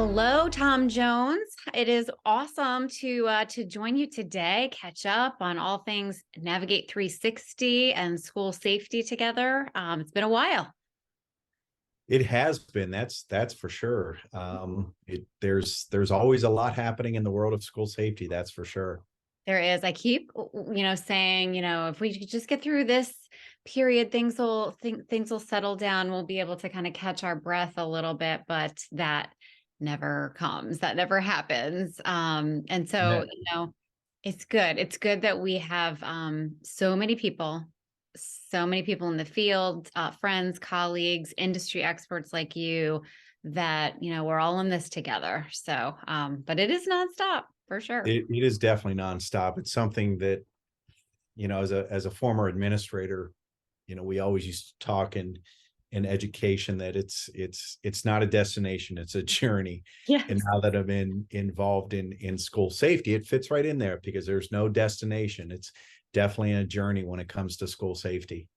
Hello, Thom Jones. It is awesome to join you today, catch up on all things Navigate 360 and school safety together. It's been a while. It has been. That's for sure. There's always a lot happening in the world of school safety. That's for sure. There is. I keep, saying, if we could just get through this period, things will settle down. We'll be able to kind of catch our breath a little bit, but that never comes. That never happens. And so, Yeah. it's good. It's good that we have so many people in the field, friends, colleagues, industry experts like you that, we're all in this together. So, but it is nonstop for sure. It is definitely nonstop. It's something that, as a former administrator, we always used to talk in education that it's not a destination, it's a journey. And Yes. now that I've been involved in school safety, it fits right in there because there's no destination. It's definitely a journey when it comes to school safety.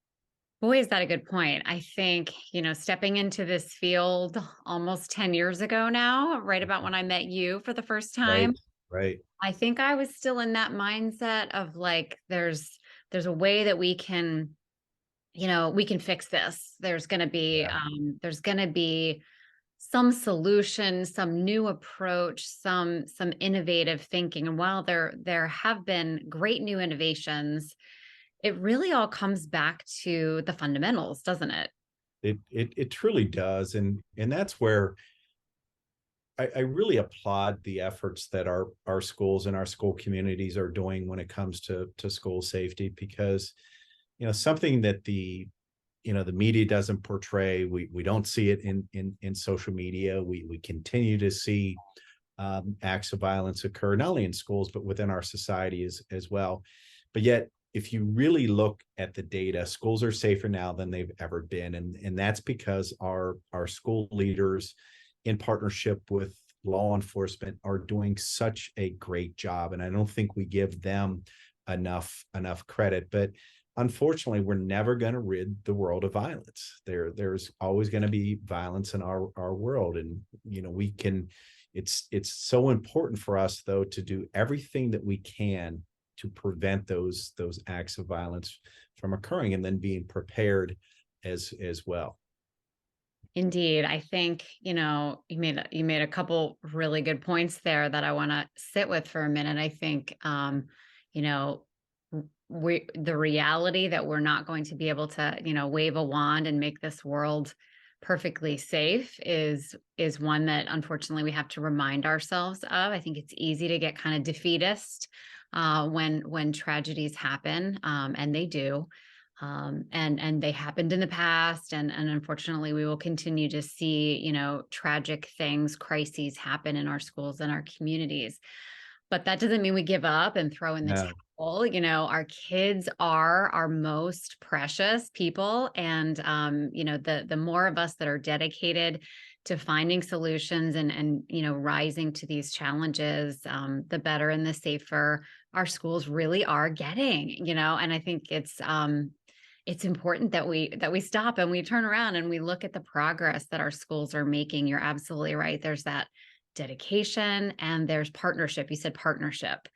Boy, is that a good point. I think, stepping into this field almost 10 years ago now, right about when I met you for the first time, Right. Right. I think I was still in that mindset of like, there's a way that we can fix this. Yeah. There's going to be some solution, some new approach, some innovative thinking. And while there have been great new innovations, it really all comes back to the fundamentals, doesn't it? It truly does. And that's where I really applaud the efforts that our schools and our school communities are doing when it comes to school safety, because something that the media doesn't portray. We don't see it in social media. We continue to see acts of violence occur not only in schools but within our society as well. But yet, if you really look at the data, schools are safer now than they've ever been, and that's because our school leaders, in partnership with law enforcement, are doing such a great job. And I don't think we give them enough credit. But unfortunately, we're never going to rid the world of violence. There's always going to be violence in our world. And we can, it's so important for us though to do everything that we can to prevent those acts of violence from occurring, and then being prepared as well. Indeed. I think, you made a couple really good points there that I want to sit with for a minute. I think, you know, the reality that we're not going to be able to, wave a wand and make this world perfectly safe is one that unfortunately we have to remind ourselves of. I think it's easy to get kind of defeatist when tragedies happen, and they do. And they happened in the past, and unfortunately we will continue to see, tragic things, crises happen in our schools and our communities. But that doesn't mean we give up and throw in the Yeah. towel. Our kids are our most precious people. And the more of us that are dedicated to finding solutions and rising to these challenges, the better and the safer our schools really are getting. And I think it's important that we stop and we turn around and we look at the progress that our schools are making. You're absolutely right. There's that dedication and there's partnership. You said partnership.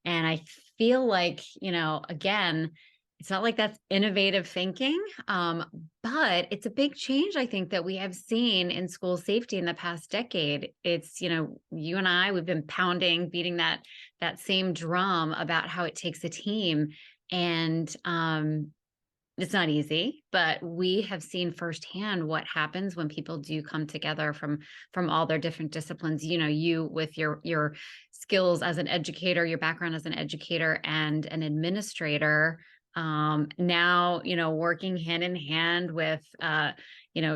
And I feel like, again, it's not like that's innovative thinking, but it's a big change, I think, that we have seen in school safety in the past decade. It's, you and I, we've been beating that same drum about how it takes a team. And it's not easy, but we have seen firsthand what happens when people do come together from all their different disciplines. You with your skills as an educator, your background as an educator and an administrator, now working hand in hand with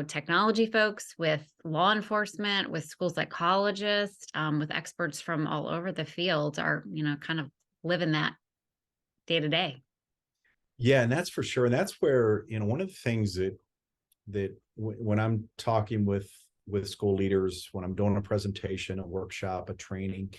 technology folks, with law enforcement, with school psychologists, with experts from all over the field, are kind of living that day to day. Yeah, and that's for sure. And that's where, one of the things when I'm talking with school leaders, when I'm doing a presentation, a workshop, a training,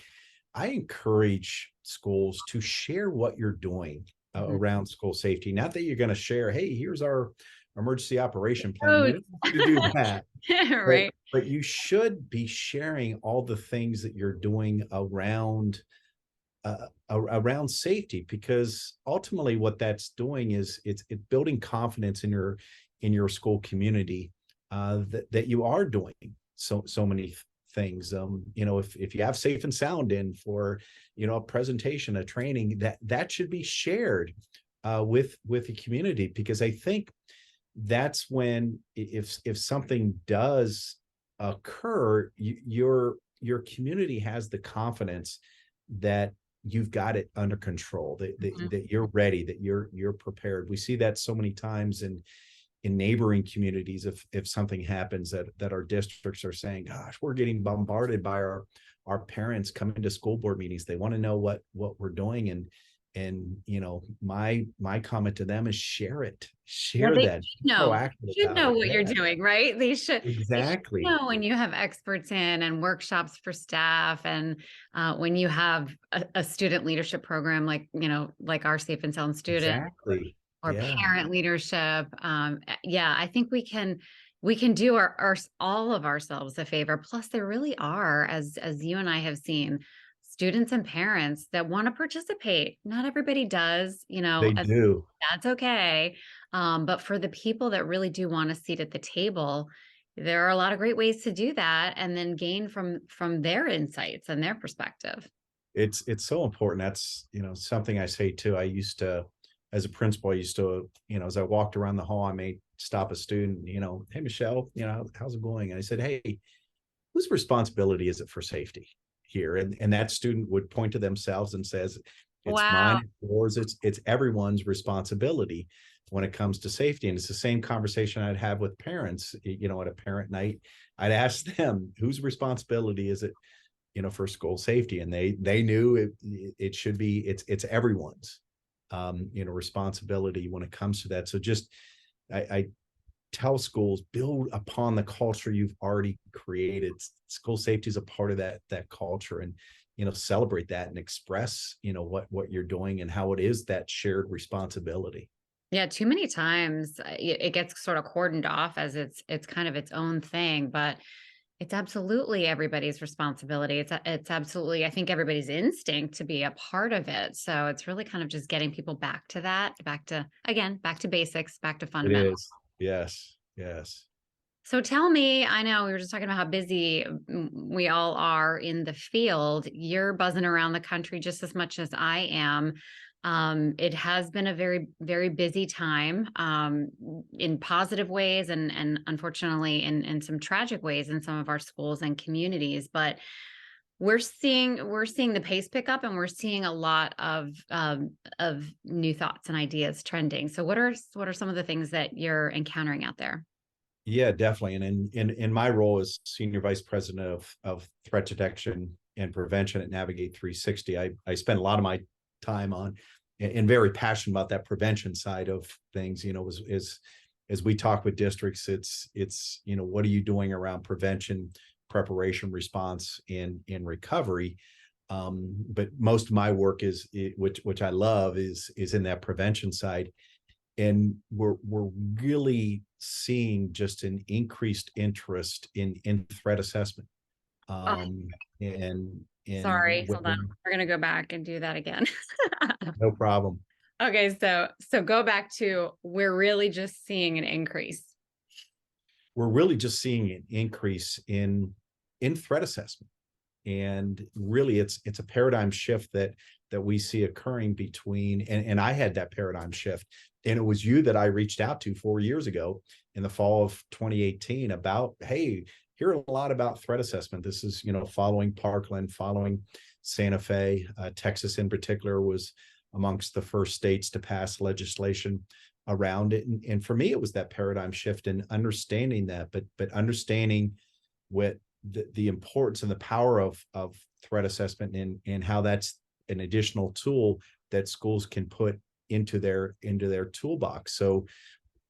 I encourage schools to share what you're doing Mhm. around school safety. Not that you're going to share, hey, here's our emergency operation plan. We Oh, don't want you to do that. But right. but you should be sharing all the things that you're doing around safety, because ultimately what that's doing is it's building confidence in your school community, that you are doing so many things. If you have safe and sound in for a presentation, a training, that should be shared with the community, because I think that's when, if something does occur, your community has the confidence that you've got it under control, Mhm. that you're ready, that you're prepared. We see that so many times in neighboring communities. If something happens, that our districts are saying, gosh, we're getting bombarded by our parents coming to school board meetings. They want to know what we're doing. And my comment to them is Yeah, share they that, be should know. proactive Should about know it. what you're Yeah, doing, right? They should exactly. know when you have experts in and workshops for staff, and when you have a student leadership program like, like our Safe and Sound Student, Exactly. or Yeah, parent leadership. Yeah, I think we can do our all of ourselves a favor. Plus, there really are, as you and I have seen, students and parents that want to participate. Not everybody does, they and do. that's okay. But for the people that really do want a seat at the table, there are a lot of great ways to do that, and then gain from their insights and their perspective. It's so important. That's something I say too. I used to, as a principal, I used to, as I walked around the hall, I may stop a student, hey Michelle, how's it going? And I said, hey, whose responsibility is it for safety here? And that student would point to themselves and says, it's mine, Wow. it's yours, it's everyone's responsibility when it comes to safety. And it's the same conversation I'd have with parents, at a parent night. I'd ask them, whose responsibility is it, for school safety? And they knew it should be, it's everyone's, responsibility when it comes to that. So just, I tell schools, build upon the culture you've already created. School safety is a part of that culture, and celebrate that and express what you're doing and how it is that shared responsibility. Yeah, too many times it gets sort of cordoned off as it's kind of its own thing, but it's absolutely everybody's responsibility. It's absolutely, I think, everybody's instinct to be a part of it. So it's really kind of just getting people back to that, back to basics, back to It fundamentals. is. Yes, yes. So tell me, I know we were just talking about how busy we all are in the field. You're buzzing around the country just as much as I am. It has been a very, very busy time, in positive ways, and unfortunately in some tragic ways in some of our schools and communities. But we're seeing the pace pick up, and we're seeing a lot of new thoughts and ideas trending. So what are some of the things that you're encountering out there? Yeah, definitely. And in my role as senior vice president of threat detection and prevention at Navigate360, I spend a lot of my time on, and very passionate about that prevention side of things. As we talk with districts, it's what are you doing around prevention, preparation, response, and recovery. But most of my work which I love, is in that prevention side. And we're really seeing just an increased interest in threat assessment. Oh, um and sorry. Hold on. when, We're gonna go back and do that again. no problem. Okay, so go back to, we're really just seeing an increase. We're really just seeing an increase in threat assessment. And really it's a paradigm shift that we see occurring between, and I had that paradigm shift, and it was you that I reached out to 4 years ago in the fall of 2018 about, hey, hear a lot about threat assessment. This is following Parkland, following Santa Fe. Texas in particular was amongst the first states to pass legislation around it. And for me it was that paradigm shift in understanding that, but understanding what the importance and the power of threat assessment, and how that's an additional tool that schools can put into their toolbox. So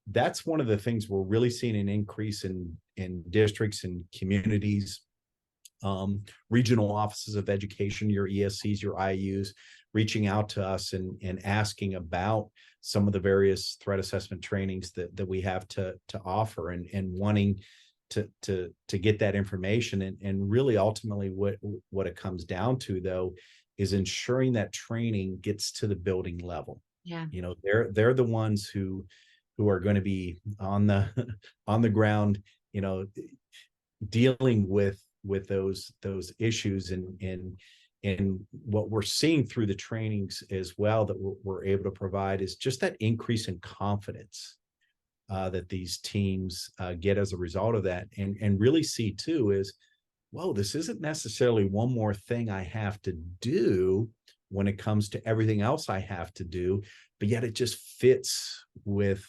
that's one of the things we're really seeing an increase in districts and communities, regional offices of education, your ESCs, your IUs, reaching out to us and asking about some of the various threat assessment trainings that we have to offer, and wanting to get that information. And really ultimately what it comes down to, though, is ensuring that training gets to the building level. Yeah. They're the ones who are going to be on the on the ground, dealing with those issues. And what we're seeing through the trainings as well that we're able to provide is just that increase in confidence that these teams get as a result of that. And really see too is, whoa, this isn't necessarily one more thing I have to do when it comes to everything else I have to do, but yet it just fits with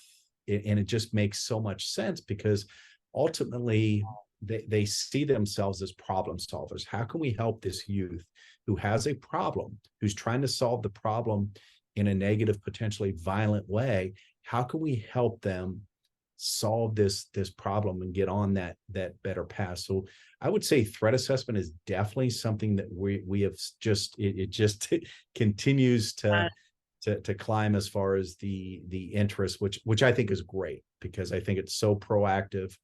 it, and it just makes so much sense because ultimately they see themselves as problem solvers. How can we help this youth who has a problem, who's trying to solve the problem in a negative, potentially violent way? How can we help them solve this problem and get on that better path? So I would say threat assessment is definitely something that we have just it just continues to climb as far as the interest, which I think is great because I think it's so proactive.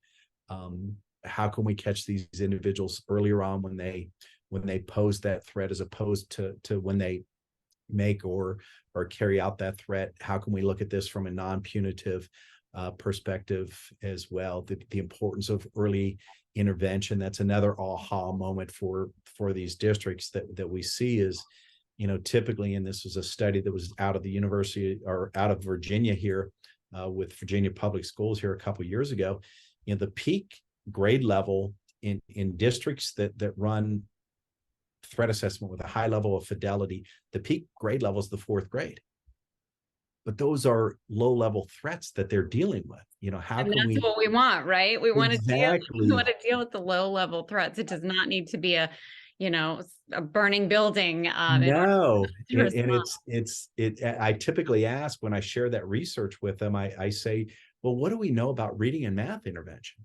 How can we catch these individuals earlier on when they pose that threat, as opposed to when they make or carry out that threat? How can we look at this from a non-punitive perspective as well? The importance of early intervention. That's another aha moment for these districts that we see is, typically, and this was a study that was out of the university or out of Virginia here, with Virginia Public Schools here a couple of years ago, the peak grade level in districts that run threat assessment with a high level of fidelity, the peak grade level is the fourth grade. But those are low level threats that they're dealing with. How And can that's we what we want, right? We want to exactly deal with the low level threats. It does not need to be a burning building in order no, to and respond. I typically ask when I share that research with them, I say, well, what do we know about reading and math intervention?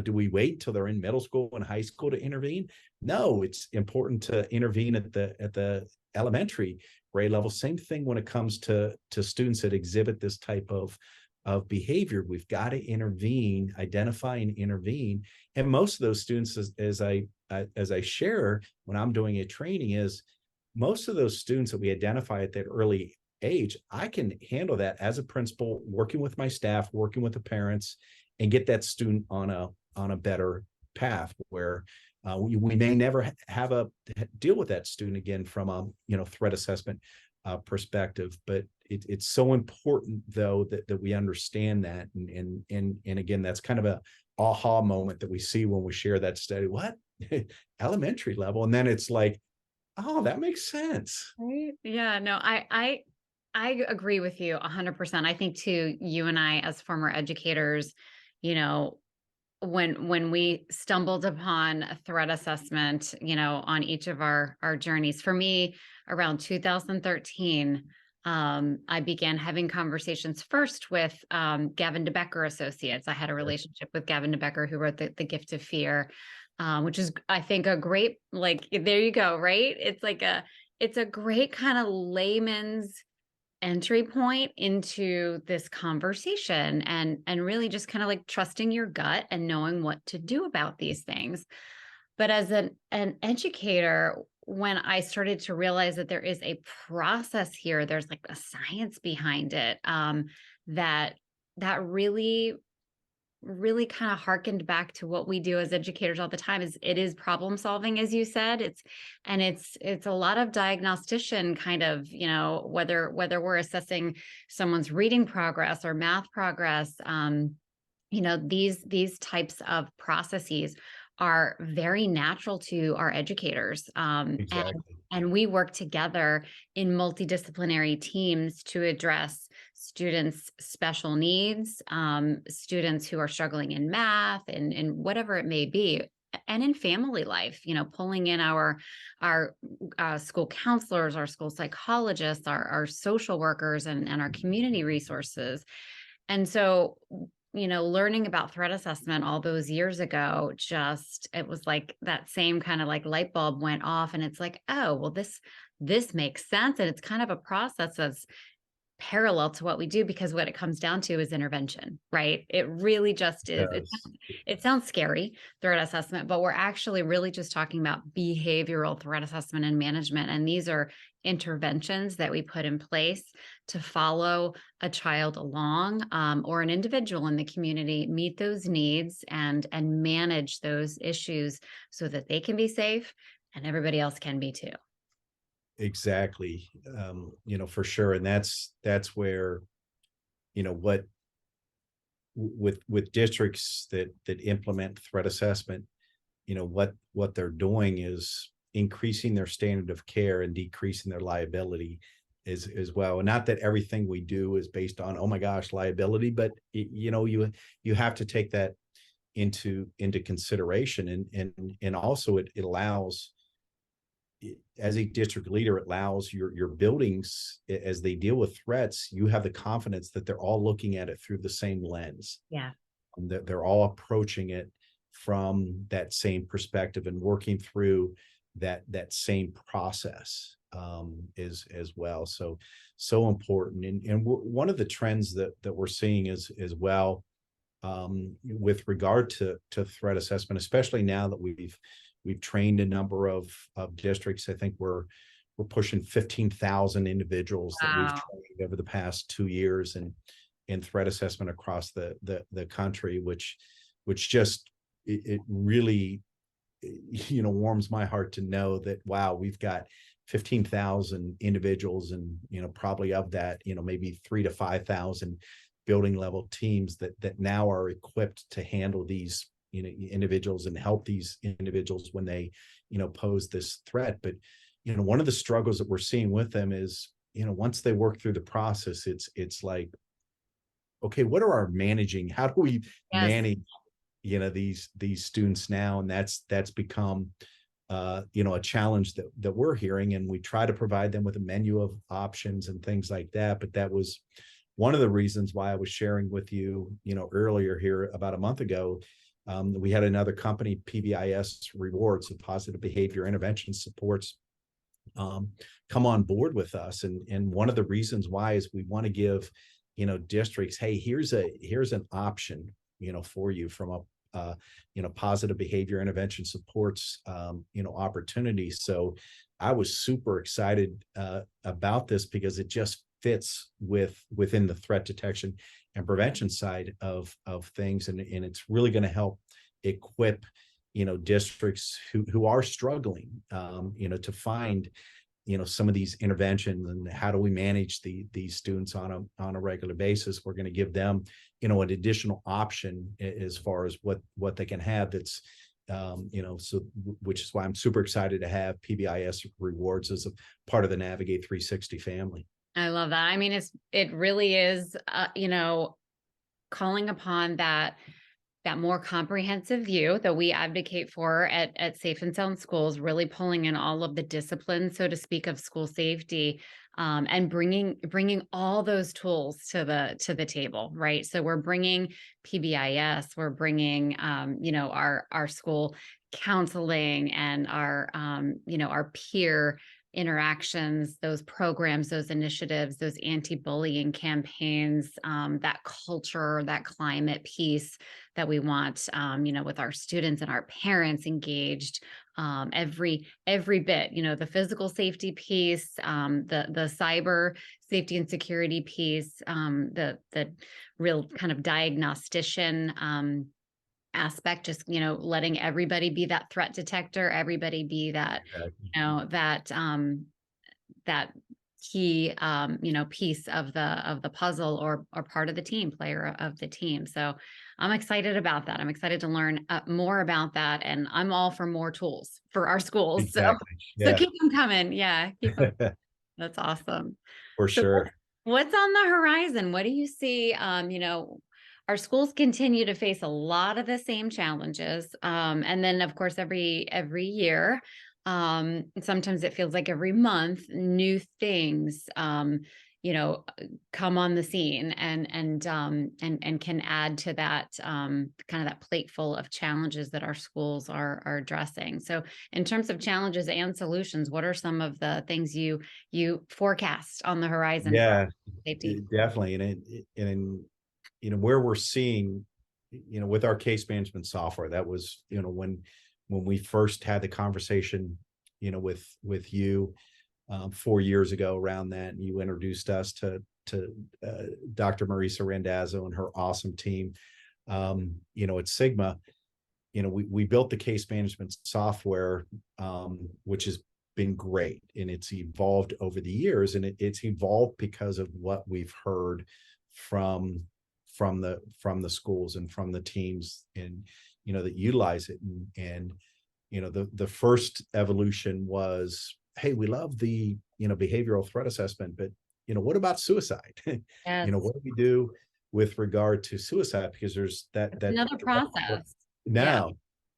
Do we wait till they're in middle school and high school to intervene? No, it's important to intervene at the elementary grade level. Same thing when it comes to students that exhibit this type of behavior. We've got to intervene, identify and intervene. And most of those students, as I share when I'm doing a training, is most of those students that we identify at that early age, I can handle that as a principal, working with my staff, working with the parents, and get that student on a better path where we may never have a deal with that student again from a threat assessment perspective. But it's so important, though, that we understand that, and again, that's kind of a aha moment that we see when we share that study. What? Elementary level, and then it's like, oh, that makes sense. Right? Yeah, no, I agree with you 100%. I think too, you and I, as former educators, you know, when we stumbled upon a threat assessment, on each of our journeys, for me, around 2013, I began having conversations first with Gavin DeBecker Associates. I had a relationship with Gavin DeBecker, who wrote the Gift of Fear, which is, I think, a great, like, there you go, right? It's a great kind of layman's entry point into this conversation, and really just kind of like trusting your gut and knowing what to do about these things. But as an educator, when I started to realize that there is a process here, there's like a science behind it, that really kind of harkened back to what we do as educators all the time. It is problem solving, as you said. It's a lot of diagnostician kind of, whether we're assessing someone's reading progress or math progress. These types of processes are very natural to our educators. Exactly. And we work together in multidisciplinary teams to address students' special needs, students who are struggling in math and whatever it may be, and in family life, pulling in our school counselors, our school psychologists, our social workers, and our community resources. And so, learning about threat assessment all those years ago, it was like that same kind of like light bulb went off, and it's like, oh, well, this makes sense. And it's kind of a process parallel to what we do, because what it comes down to is intervention, right? It really just is. Does. It sounds scary, threat assessment, but we're actually really just talking about behavioral threat assessment and management. And these are interventions that we put in place to follow a child along, or an individual in the community, meet those needs and manage those issues so that they can be safe and everybody else can be too. Exactly. For sure. And that's where, what with districts that implement threat assessment, what they're doing is increasing their standard of care and decreasing their liability as well. And not that everything we do is based on, oh my gosh, liability, but you have to take that into consideration. And also it allows, as a district leader, it allows your buildings, as they deal with threats, you have the confidence that they're all looking at it through the same lens, Yeah. that they're all approaching it from that same perspective and working through that same process, as well. So important. And one of the trends that we're seeing is as well, with regard to threat assessment, especially now that we've trained a number of districts. I think we're pushing 15,000 individuals that we've Wow. trained over the past 2 years in threat assessment across the country, which just it really warms my heart to know that, wow, we've got 15,000 individuals, and probably of that, maybe 3 to 5,000 building level teams that now are equipped to handle these individuals and help these individuals when they pose this threat. But one of the struggles that we're seeing with them is, once they work through the process, it's like, okay, what are our managing, how do we Yes. manage these students now? And that's become a challenge that we're hearing, and we try to provide them with a menu of options and things like that. But that was one of the reasons why I was sharing with you, earlier here about a month ago. We had another company, PBIS Rewards, the Positive Behavior Intervention Supports, come on board with us. And one of the reasons why is we want to give, districts, hey, here's an option, for you from a positive behavior intervention supports, opportunity. So I was super excited about this, because it just fits within the threat detection and prevention side of things, and it's really going to help equip districts who are struggling, to find some of these interventions, and how do we manage these students on a regular basis. We're going to give them an additional option as far as what they can have, that's so, which is why I'm super excited to have PBIS Rewards as a part of the Navigate360 family. I love that. I mean, it really is, calling upon that more comprehensive view that we advocate for at Safe and Sound Schools, really pulling in all of the disciplines, so to speak, of school safety, and bringing all those tools to the table, right? So we're bringing PBIS, we're bringing, our school counseling and our peer interactions, those programs, those initiatives, those anti-bullying campaigns, that culture, that climate piece that we want, with our students and our parents engaged, every bit, the physical safety piece, the cyber safety and security piece, the real kind of diagnostician, aspect, just letting everybody be that threat detector, everybody be that, Exactly. that key, piece of the puzzle, or part of the team, player of the team. So I'm excited about that. I'm excited to learn more about that, and I'm all for more tools for our schools. So Exactly. so Yeah. keep them coming. Yeah, keep them. That's awesome. For So sure. what's on the horizon? What do you see? Our schools continue to face a lot of the same challenges. And then of course, every year, sometimes it feels like every month, new things, come on the scene and can add to that kind of that plateful of challenges that our schools are addressing. So in terms of challenges and solutions, what are some of the things you forecast on the horizon for Yeah, safety? definitely. Where we're seeing, with our case management software, that was, when we first had the conversation, with you 4 years ago around that, and you introduced us to Dr. Marisa Randazzo and her awesome team, at Sigma. We built the case management software, which has been great, and it's evolved over the years, and it's evolved because of what we've heard from the schools and from the teams, and that utilize it. And the first evolution was, hey, we love the behavioral threat assessment, but what about suicide? Yes, What do we do with regard to suicide? Because there's that it's another process. Yeah, now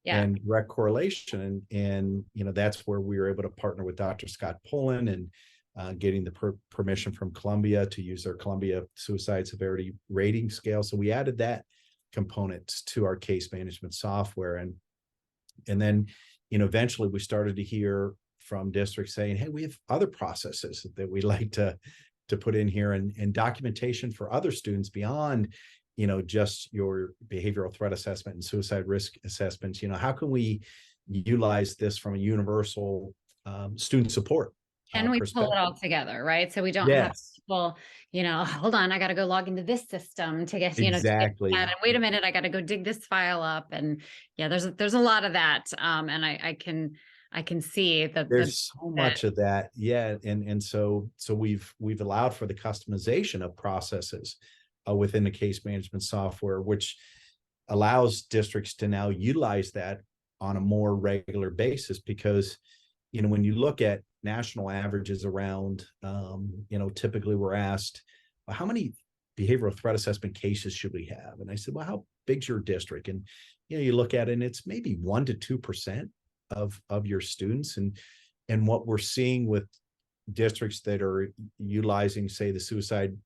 yeah. and direct correlation, and that's where we were able to partner with Dr. Scott Pullen, and getting the permission from Columbia to use their Columbia suicide severity rating scale. So we added that component to our case management software, and then eventually we started to hear from districts saying, hey, we have other processes that we like to put in here, and documentation for other students beyond just your behavioral threat assessment and suicide risk assessments. How can we utilize this from a universal student support Can we pull it perspective? all together, right? So we don't have Yes, people, hold on, I got to go log into this system to get that. exactly. And wait a minute, I got to go dig this file up. And yeah, there's a lot of that. And I can see the There's so that much of that. Yeah. And so we've allowed for the customization of processes within the case management software, which allows districts to now utilize that on a more regular basis. Because when you look at national averages around, typically we're asked, well, how many behavioral threat assessment cases should we have? And I said, well, how big's your district? And you look at it, and it's maybe 1 to 2% of your students. And what we're seeing with districts that are utilizing, say, the suicide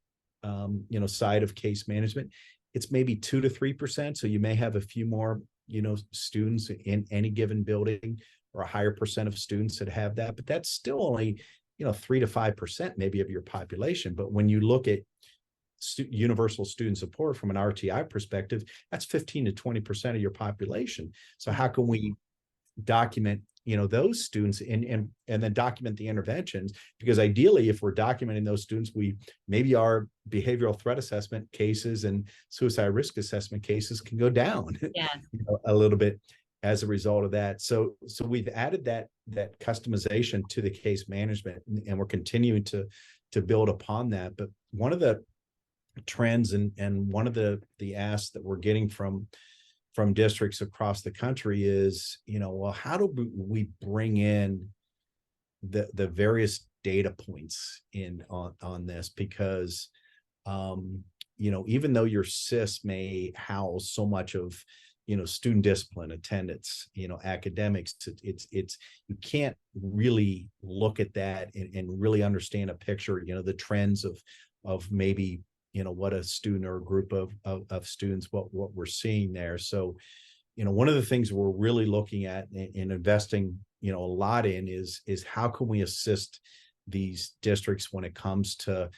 side of case management, it's maybe 2 to 3%. So you may have a few more students in any given building, or a higher percent of students that have that, but that's still only 3 to 5% maybe of your population. But when you look at universal student support from an RTI perspective, that's 15 to 20% of your population. So how can we document those students, and then document the interventions? Because ideally, if we're documenting those students, we maybe our behavioral threat assessment cases and suicide risk assessment cases can go down yeah. a little bit as a result of that. So we've added that customization to the case management, and we're continuing to build upon that. But one of the trends, and one of the asks that we're getting from districts across the country is, well, how do we bring in the various data points in on this? Because even though your SIS may house so much of student discipline, attendance, academics, it's you can't really look at that and really understand a picture, the trends of maybe what a student or a group of students, what we're seeing there. So one of the things we're really looking at and investing a lot in is how can we assist these districts when it comes to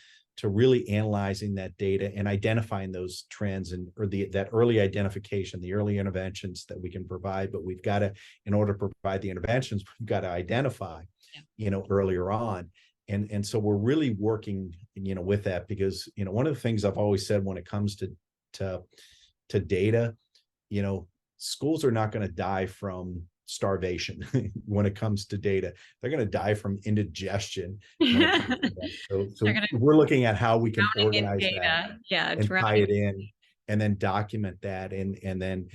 really analyzing that data and identifying those trends, or that early identification, the early interventions that we can provide. But we've got to, in order to provide the interventions, we've got to identify earlier on. And so we're really working with that, because one of the things I've always said when it comes to data, schools are not going to die from starvation when it comes to data. They're going to die from indigestion when it comes to that. So They're gonna we're looking at how we can drowning in organize that data. Yeah, and tie drowning. it in, and then document that, and then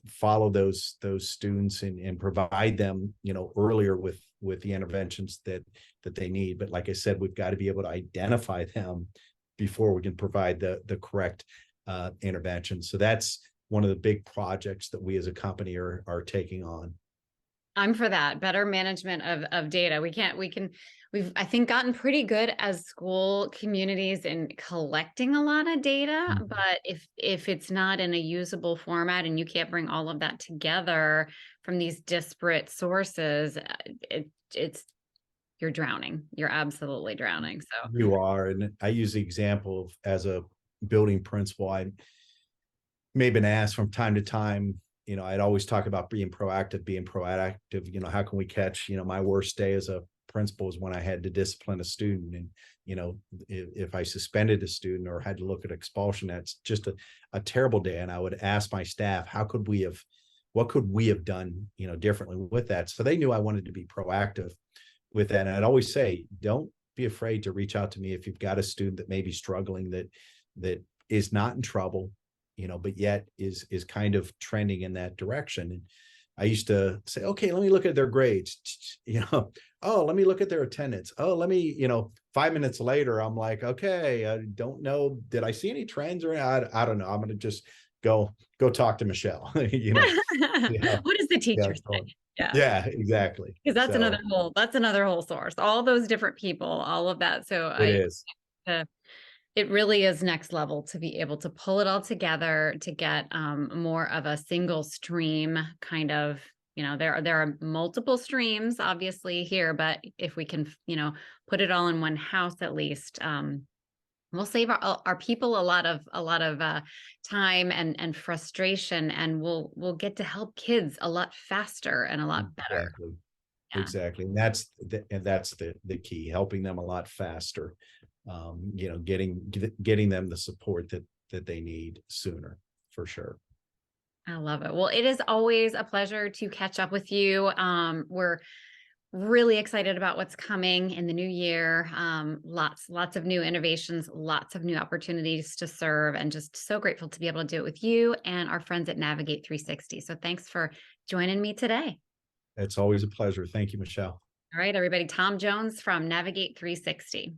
follow those students, and provide them earlier with the interventions that they need. But like I said, we've got to be able to identify them before we can provide the correct intervention. So that's one of the big projects that we as a company are taking on. I'm for that. Better management of data. We've, I think, gotten pretty good as school communities in collecting a lot of data, Mhm. but if it's not in a usable format and you can't bring all of that together from these disparate sources, it's you're drowning. You're absolutely drowning. So You are, and I use the example of as a building principal, I may have been asked from time to time, I'd always talk about being proactive, how can we catch, my worst day as a principal is when I had to discipline a student. And, if I suspended a student or had to look at expulsion, that's just a terrible day. And I would ask my staff, what could we have done, differently with that? So they knew I wanted to be proactive with that. And I'd always say, don't be afraid to reach out to me if you've got a student that may be struggling, that is not in trouble, but yet is kind of trending in that direction. And I used to say, okay, let me look at their grades, oh, let me look at their attendance. Oh, 5 minutes later, I'm like, okay, I don't know. Did I see any trends or I don't know. I'm going to just go talk to Michelle, yeah, what does the yeah, teacher say? Yeah. yeah, exactly. Because So that's another whole source. All those different people, all of that. So it I is. uh, it really is next level to be able to pull it all together to get more of a single stream kind of, there are multiple streams obviously here, but if we can, put it all in one house at least, we'll save our people a lot of time and frustration, and we'll get to help kids a lot faster and a lot better. Exactly. Yeah. Exactly. And that's the key, helping them a lot faster. Getting them the support that they need sooner, for sure. I love it. Well, it is always a pleasure to catch up with you. We're really excited about what's coming in the new year. Lots of new innovations, lots of new opportunities to serve, and just so grateful to be able to do it with you and our friends at Navigate 360. So thanks for joining me today. It's always a pleasure. Thank you, Michelle. All right, everybody. Thom Jones from Navigate 360.